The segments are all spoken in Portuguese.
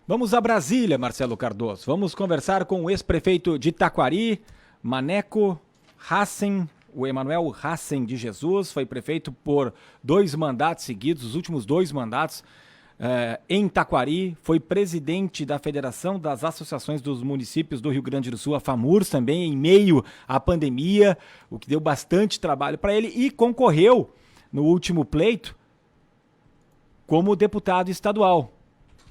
Vamos a Brasília, Marcelo Cardoso. Vamos conversar com o ex-prefeito de Taquari, Maneco Hassen. O Emanuel Hassen de Jesus foi prefeito por 2 mandatos seguidos, os últimos 2 mandatos em Taquari. Foi presidente da Federação das Associações dos Municípios do Rio Grande do Sul, a FAMURS, também em meio à pandemia, o que deu bastante trabalho para ele, e concorreu no último pleito como deputado estadual.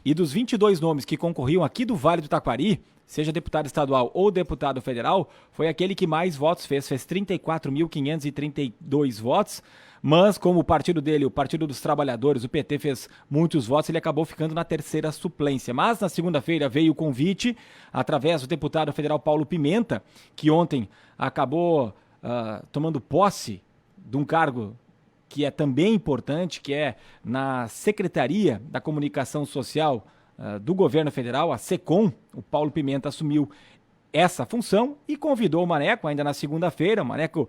E dos 22 nomes que concorriam aqui do Vale do Taquari, seja deputado estadual ou deputado federal, foi aquele que mais votos fez 34.532 votos, mas como o partido dele, o Partido dos Trabalhadores, o PT, fez muitos votos, ele acabou ficando na terceira suplência. Mas na segunda-feira veio o convite, através do deputado federal Paulo Pimenta, que ontem acabou tomando posse de um cargo que é também importante, que é na Secretaria da Comunicação Social do Governo Federal, a SECOM. O Paulo Pimenta assumiu essa função e convidou o Maneco ainda na segunda-feira. O Maneco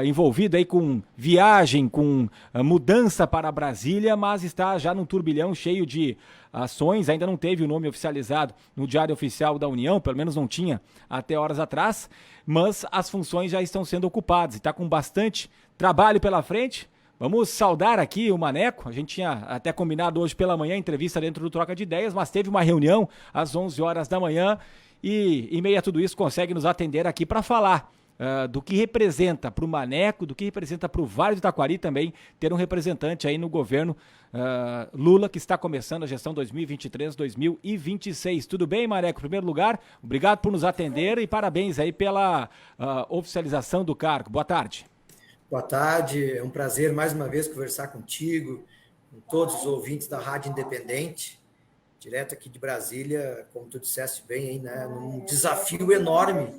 envolvido aí com viagem, com mudança para Brasília, mas está já num turbilhão cheio de ações. Ainda não teve o nome oficializado no Diário Oficial da União, pelo menos não tinha até horas atrás, mas as funções já estão sendo ocupadas e está com bastante trabalho pela frente. Vamos saudar aqui o Maneco. A gente tinha até combinado hoje pela manhã entrevista dentro do Troca de Ideias, mas teve uma reunião às 11 horas da manhã e, em meio a tudo isso, consegue nos atender aqui para falar do que representa para o Maneco, do que representa para o Vale do Taquari também ter um representante aí no governo Lula, que está começando a gestão 2023-2026. Tudo bem, Maneco? Em primeiro lugar, obrigado por nos atender e parabéns aí pela oficialização do cargo. Boa tarde. Boa tarde, é um prazer mais uma vez conversar contigo, com todos os ouvintes da Rádio Independente, direto aqui de Brasília, como tu disseste bem, aí, né, um desafio enorme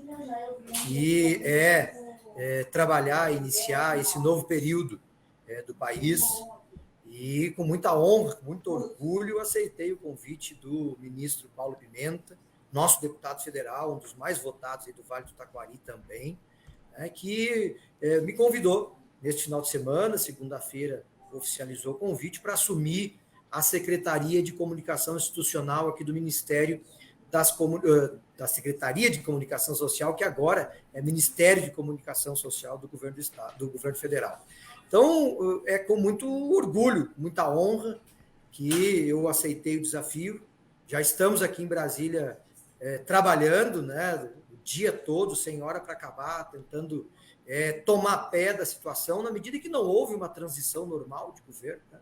que é trabalhar, iniciar esse novo período do país, e com muita honra, com muito orgulho, aceitei o convite do ministro Paulo Pimenta, nosso deputado federal, um dos mais votados aí do Vale do Taquari também, que me convidou neste final de semana, segunda-feira, oficializou o convite para assumir a Secretaria de Comunicação Institucional aqui do Ministério da Secretaria de Comunicação Social, que agora é Ministério de Comunicação Social do Governo do Estado, do Governo Federal. Então, é com muito orgulho, muita honra que eu aceitei o desafio. Já estamos aqui em Brasília trabalhando, né, dia todo, sem hora para acabar, tentando tomar pé da situação, na medida que não houve uma transição normal de governo. Né?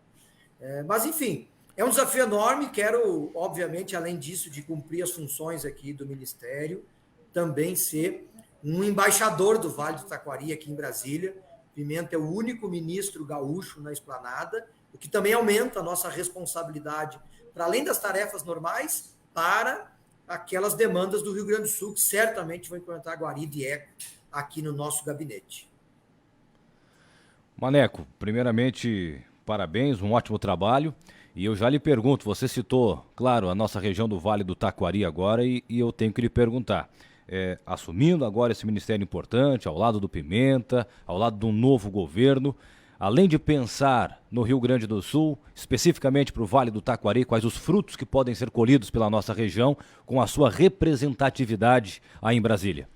Mas, enfim, é um desafio enorme. Quero, obviamente, além disso, de cumprir as funções aqui do Ministério, também ser um embaixador do Vale do Taquari aqui em Brasília. Pimenta é o único ministro gaúcho na esplanada, o que também aumenta a nossa responsabilidade, para além das tarefas normais, para aquelas demandas do Rio Grande do Sul, que certamente vão encontrar guarida e eco aqui no nosso gabinete. Maneco, primeiramente, parabéns, um ótimo trabalho. E eu já lhe pergunto, você citou, claro, a nossa região do Vale do Taquari agora, e eu tenho que lhe perguntar, assumindo agora esse ministério importante, ao lado do Pimenta, ao lado de um novo governo, além de pensar no Rio Grande do Sul, especificamente para o Vale do Taquari, quais os frutos que podem ser colhidos pela nossa região com a sua representatividade aí em Brasília?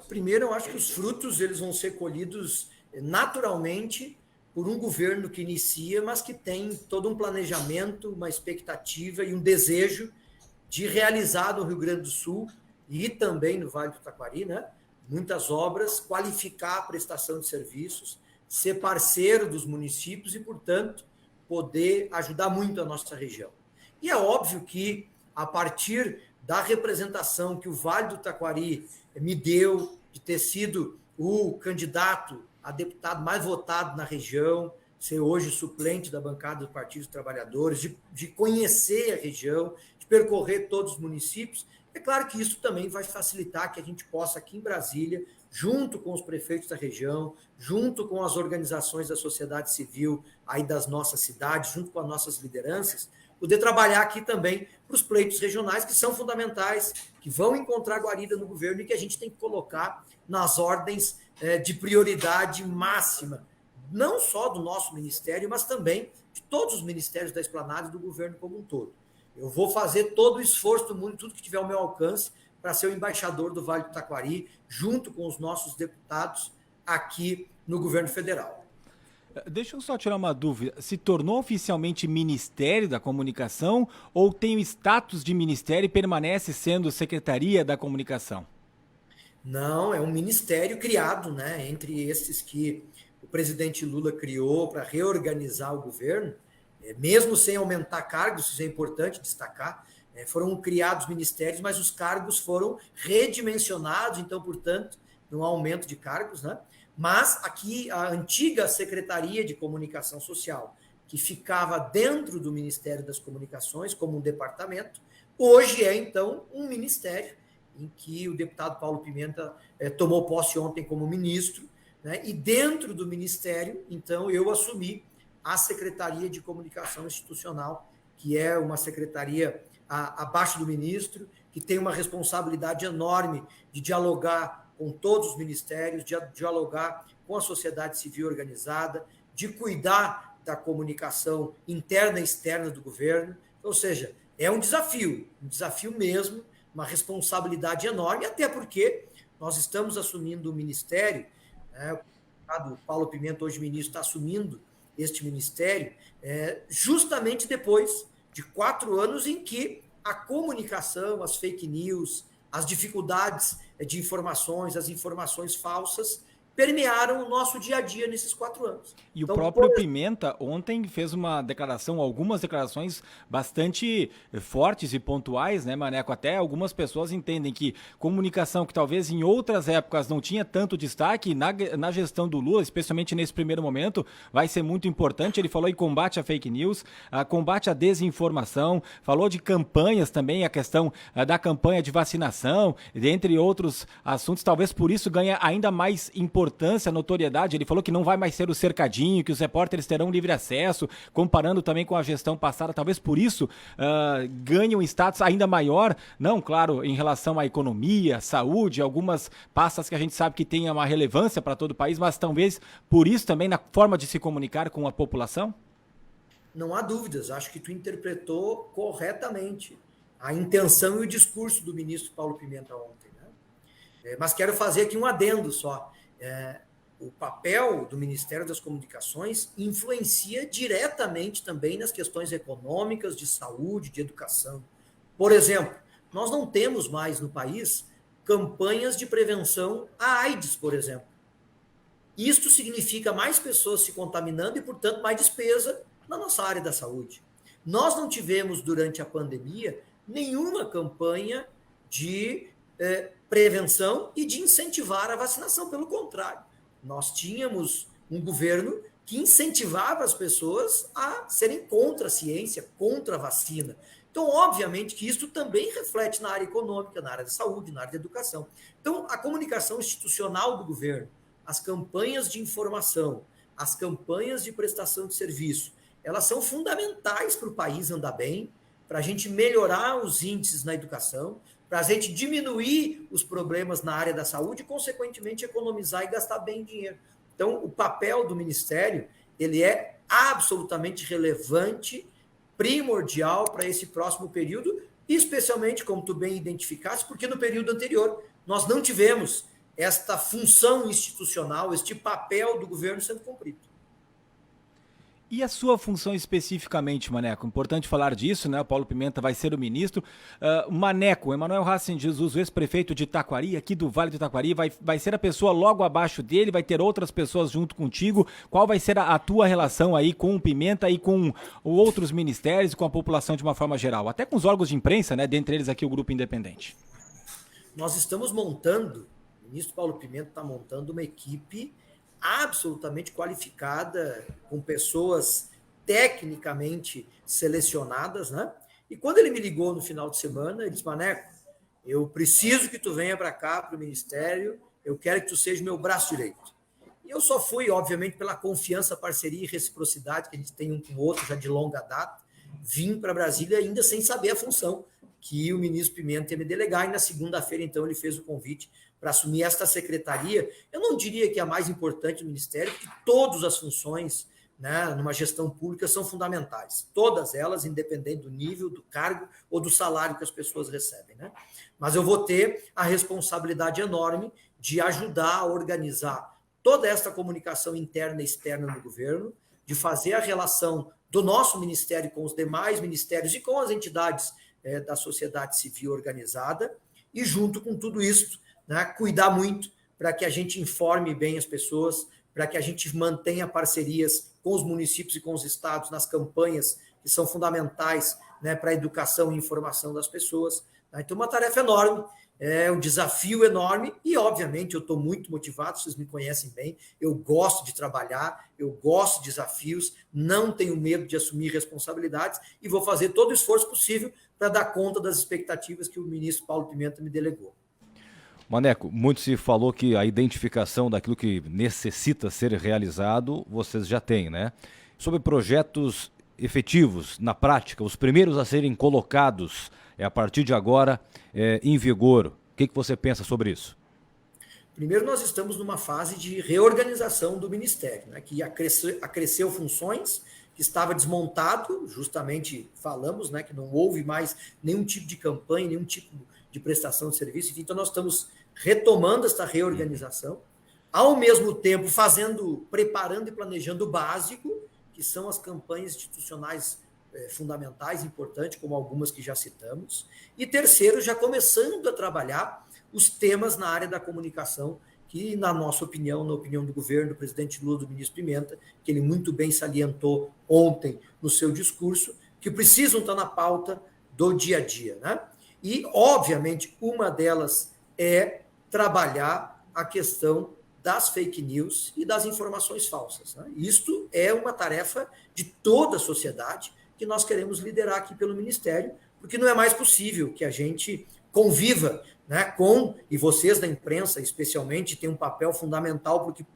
Primeiro, eu acho que os frutos eles vão ser colhidos naturalmente por um governo que inicia, mas que tem todo um planejamento, uma expectativa e um desejo de realizar no Rio Grande do Sul e também no Vale do Taquari, né, muitas obras, qualificar a prestação de serviços, ser parceiro dos municípios e, portanto, poder ajudar muito a nossa região. E é óbvio que, a partir da representação que o Vale do Taquari me deu, de ter sido o candidato a deputado mais votado na região, ser hoje suplente da bancada do Partido dos Trabalhadores, de conhecer a região, de percorrer todos os municípios, é claro que isso também vai facilitar que a gente possa, aqui em Brasília, junto com os prefeitos da região, junto com as organizações da sociedade civil aí das nossas cidades, junto com as nossas lideranças, poder trabalhar aqui também para os pleitos regionais, que são fundamentais, que vão encontrar guarida no governo e que a gente tem que colocar nas ordens de prioridade máxima, não só do nosso ministério, mas também de todos os ministérios da esplanada e do governo como um todo. Eu vou fazer todo o esforço do mundo, tudo que tiver ao meu alcance, para ser o embaixador do Vale do Taquari, junto com os nossos deputados aqui no governo federal. Deixa eu só tirar uma dúvida. Se tornou oficialmente Ministério da Comunicação ou tem o status de ministério e permanece sendo Secretaria da Comunicação? Não, é um ministério criado, né, entre esses que o presidente Lula criou para reorganizar o governo, mesmo sem aumentar cargos, isso é importante destacar, foram criados ministérios, mas os cargos foram redimensionados, então, portanto, não há aumento de cargos, né? Mas aqui a antiga Secretaria de Comunicação Social, que ficava dentro do Ministério das Comunicações como um departamento, hoje é, então, um ministério em que o deputado Paulo Pimenta tomou posse ontem como ministro, né? E dentro do ministério, então, eu assumi a Secretaria de Comunicação Institucional, que é uma secretaria abaixo do ministro, que tem uma responsabilidade enorme de dialogar com todos os ministérios, de dialogar com a sociedade civil organizada, de cuidar da comunicação interna e externa do governo. Ou seja, é um desafio mesmo, uma responsabilidade enorme, até porque nós estamos assumindo o ministério, né, o deputado Paulo Pimenta, hoje ministro, está assumindo este ministério, justamente depois de 4 anos em que a comunicação, as fake news, as dificuldades de informações, as informações falsas, permearam o nosso dia a dia nesses 4 anos. E então, o próprio Pimenta ontem fez uma declaração, algumas declarações bastante fortes e pontuais, né, Maneco? Até algumas pessoas entendem que comunicação que talvez em outras épocas não tinha tanto destaque, na gestão do Lula, especialmente nesse primeiro momento, vai ser muito importante. Ele falou em combate à fake news, combate à desinformação, falou de campanhas também, a questão da campanha de vacinação, dentre outros assuntos. Talvez por isso ganha ainda mais importância, notoriedade. Ele falou que não vai mais ser o cercadinho, que os repórteres terão livre acesso, comparando também com a gestão passada. Talvez por isso ganhe um status ainda maior, não, claro, em relação à economia, saúde, algumas pastas que a gente sabe que tem uma relevância para todo o país, mas talvez por isso também na forma de se comunicar com a população? Não há dúvidas, acho que tu interpretou corretamente a intenção e o discurso do ministro Paulo Pimenta ontem, né? Mas quero fazer aqui um adendo só. O papel do Ministério das Comunicações influencia diretamente também nas questões econômicas, de saúde, de educação. Por exemplo, nós não temos mais no país campanhas de prevenção à AIDS, por exemplo. Isto significa mais pessoas se contaminando e, portanto, mais despesa na nossa área da saúde. Nós não tivemos, durante a pandemia, nenhuma campanha de prevenção e de incentivar a vacinação. Pelo contrário, nós tínhamos um governo que incentivava as pessoas a serem contra a ciência, contra a vacina. Então, obviamente que isso também reflete na área econômica, na área da saúde, na área da educação. Então, a comunicação institucional do governo, as campanhas de informação, as campanhas de prestação de serviço, elas são fundamentais para o país andar bem, para a gente melhorar os índices na educação, para a gente diminuir os problemas na área da saúde e, consequentemente, economizar e gastar bem dinheiro. Então, o papel do Ministério, ele é absolutamente relevante, primordial para esse próximo período, especialmente, como tu bem identificaste, porque no período anterior nós não tivemos esta função institucional, este papel do governo sendo cumprido. E a sua função especificamente, Maneco? Importante falar disso, né? O Paulo Pimenta vai ser o ministro. Maneco, Emanuel Racing Jesus, o ex-prefeito de Taquari, aqui do Vale do Taquari, vai ser a pessoa logo abaixo dele, vai ter outras pessoas junto contigo. Qual vai ser a tua relação aí com o Pimenta e com outros ministérios e com a população de uma forma geral? Até com os órgãos de imprensa, né? Dentre eles aqui o Grupo Independente. Nós estamos montando, o ministro Paulo Pimenta está montando uma equipe absolutamente qualificada, com pessoas tecnicamente selecionadas, né? E quando ele me ligou no final de semana, ele disse: Maneco, eu preciso que tu venha para cá, para o Ministério, eu quero que tu seja meu braço direito. E eu só fui, obviamente, pela confiança, parceria e reciprocidade que a gente tem um com o outro já de longa data, vim para Brasília ainda sem saber a função que o ministro Pimenta ia me delegar, e na segunda-feira, então, ele fez o convite para assumir esta secretaria. Eu não diria que é a mais importante do Ministério, porque todas as funções né, numa gestão pública são fundamentais. Todas elas, independente do nível, do cargo ou do salário que as pessoas recebem, né? Mas eu vou ter a responsabilidade enorme de ajudar a organizar toda essa comunicação interna e externa no governo, de fazer a relação do nosso ministério com os demais ministérios e com as entidades da sociedade civil organizada, e junto com tudo isso, né, cuidar muito para que a gente informe bem as pessoas, para que a gente mantenha parcerias com os municípios e com os estados nas campanhas que são fundamentais, né, para a educação e informação das pessoas. Então, uma tarefa enorme, é um desafio enorme e, obviamente, eu estou muito motivado, vocês me conhecem bem, eu gosto de trabalhar, eu gosto de desafios, não tenho medo de assumir responsabilidades e vou fazer todo o esforço possível para dar conta das expectativas que o ministro Paulo Pimenta me delegou. Maneco, muito se falou que a identificação daquilo que necessita ser realizado, vocês já têm, né? Sobre projetos efetivos, na prática, os primeiros a serem colocados a partir de agora em vigor. O que você pensa sobre isso? Primeiro, nós estamos numa fase de reorganização do Ministério, né, que acresceu funções, que estava desmontado, justamente falamos, né, que não houve mais nenhum tipo de campanha, nenhum tipo de prestação de serviço. Então, nós estamos retomando esta reorganização, ao mesmo tempo preparando e planejando o básico, que são as campanhas institucionais fundamentais, importantes, como algumas que já citamos. E terceiro, já começando a trabalhar os temas na área da comunicação, que, na nossa opinião, na opinião do governo, do presidente Lula, do ministro Pimenta, que ele muito bem salientou ontem no seu discurso, que precisam estar na pauta do dia a dia, né? E, obviamente, uma delas é trabalhar a questão das fake news e das informações falsas, né? Isto é uma tarefa de toda a sociedade que nós queremos liderar aqui pelo Ministério, porque não é mais possível que a gente conviva, né, e vocês da imprensa, especialmente, têm um papel fundamental, porque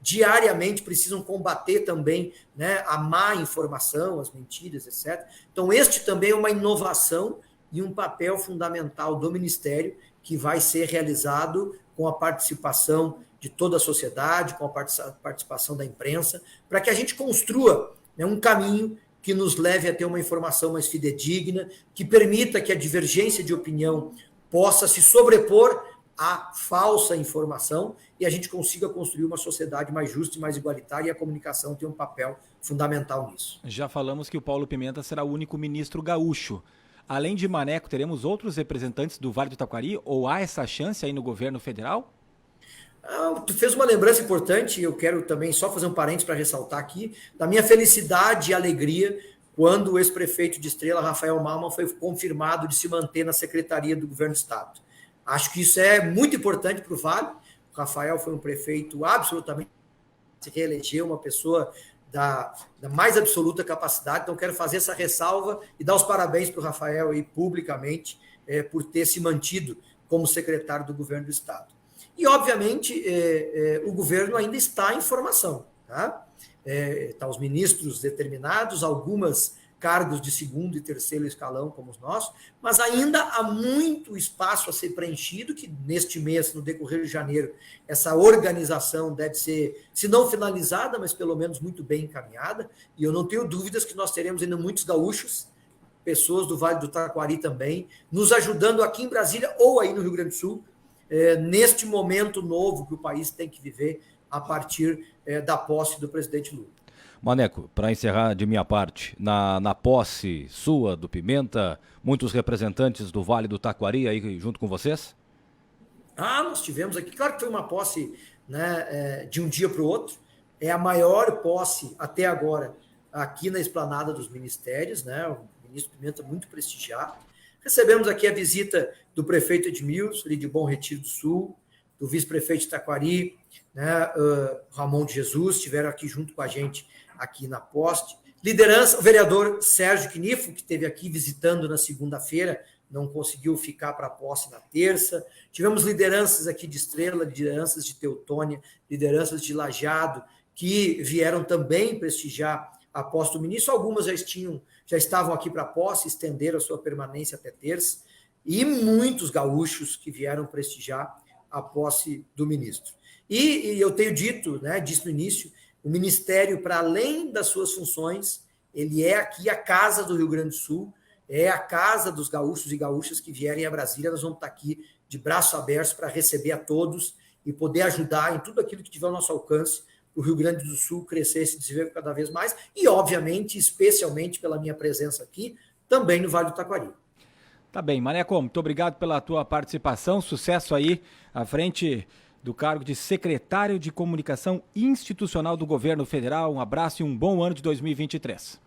diariamente precisam combater também, né, a má informação, as mentiras, etc. Então, este também é uma inovação e um papel fundamental do Ministério que vai ser realizado com a participação de toda a sociedade, com a participação da imprensa, para que a gente construa, né, um caminho que nos leve a ter uma informação mais fidedigna, que permita que a divergência de opinião possa se sobrepor à falsa informação e a gente consiga construir uma sociedade mais justa e mais igualitária, e a comunicação tem um papel fundamental nisso. Já falamos que o Paulo Pimenta será o único ministro gaúcho. Além de Maneco, teremos outros representantes do Vale do Taquari, ou há essa chance aí no governo federal? Tu fez uma lembrança importante, eu quero também só fazer um parênteses para ressaltar aqui, da minha felicidade e alegria quando o ex-prefeito de Estrela, Rafael Malman, foi confirmado de se manter na Secretaria do Governo do Estado. Acho que isso é muito importante para o Vale. O Rafael foi um prefeito absolutamente, se reelegeu, uma pessoa da mais absoluta capacidade, então quero fazer essa ressalva e dar os parabéns para o Rafael aí, publicamente, por ter se mantido como secretário do Governo do Estado. E, obviamente, o governo ainda está em formação. Tá? Tá os ministros determinados, algumas cargos de segundo e terceiro escalão, como os nossos, mas ainda há muito espaço a ser preenchido, que neste mês, no decorrer de janeiro, essa organização deve ser, se não finalizada, mas pelo menos muito bem encaminhada, e eu não tenho dúvidas que nós teremos ainda muitos gaúchos, pessoas do Vale do Taquari também, nos ajudando aqui em Brasília ou aí no Rio Grande do Sul, neste momento novo que o país tem que viver a partir da posse do presidente Lula. Maneco, para encerrar de minha parte, na posse sua, do Pimenta, muitos representantes do Vale do Taquari aí junto com vocês? Nós tivemos aqui, claro que foi uma posse, né, de um dia para o outro, é a maior posse até agora aqui na esplanada dos ministérios, né, o ministro Pimenta muito prestigiado. Recebemos aqui a visita do prefeito Edmilson, ali de Bom Retiro do Sul, do vice-prefeito de Taquari, né, Ramon de Jesus, estiveram aqui junto com a gente aqui na posse. Liderança, o vereador Sérgio Quinifo, que esteve aqui visitando na segunda-feira, não conseguiu ficar para a posse na terça. Tivemos lideranças aqui de Estrela, lideranças de Teutônia, lideranças de Lajeado, que vieram também prestigiar a posse do ministro. Algumas já estavam aqui para a posse, estenderam a sua permanência até terça, e muitos gaúchos que vieram prestigiar a posse do ministro. E eu tenho dito, né, disse no início, O Ministério, para além das suas funções, ele é aqui a casa do Rio Grande do Sul, é a casa dos gaúchos e gaúchas que vierem a Brasília. Nós vamos estar aqui de braços abertos para receber a todos e poder ajudar em tudo aquilo que tiver ao nosso alcance para o Rio Grande do Sul crescer e se desenvolver cada vez mais e, obviamente, especialmente pela minha presença aqui, também no Vale do Taquari. Tá bem, Maneco, muito obrigado pela tua participação, sucesso aí à frente do cargo de secretário de Comunicação Institucional do Governo Federal. Um abraço e um bom ano de 2023.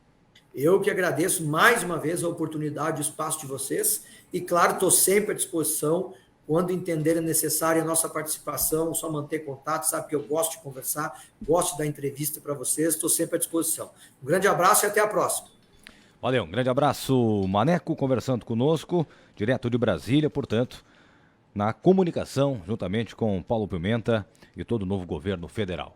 Eu que agradeço mais uma vez a oportunidade e o espaço de vocês e, claro, estou sempre à disposição quando entenderem necessária a nossa participação, só manter contato, sabe que eu gosto de conversar, gosto de dar entrevista para vocês, estou sempre à disposição. Um grande abraço e até a próxima. Valeu, um grande abraço, Maneco, conversando conosco, direto de Brasília, portanto, na comunicação, juntamente com Paulo Pimenta e todo o novo governo federal.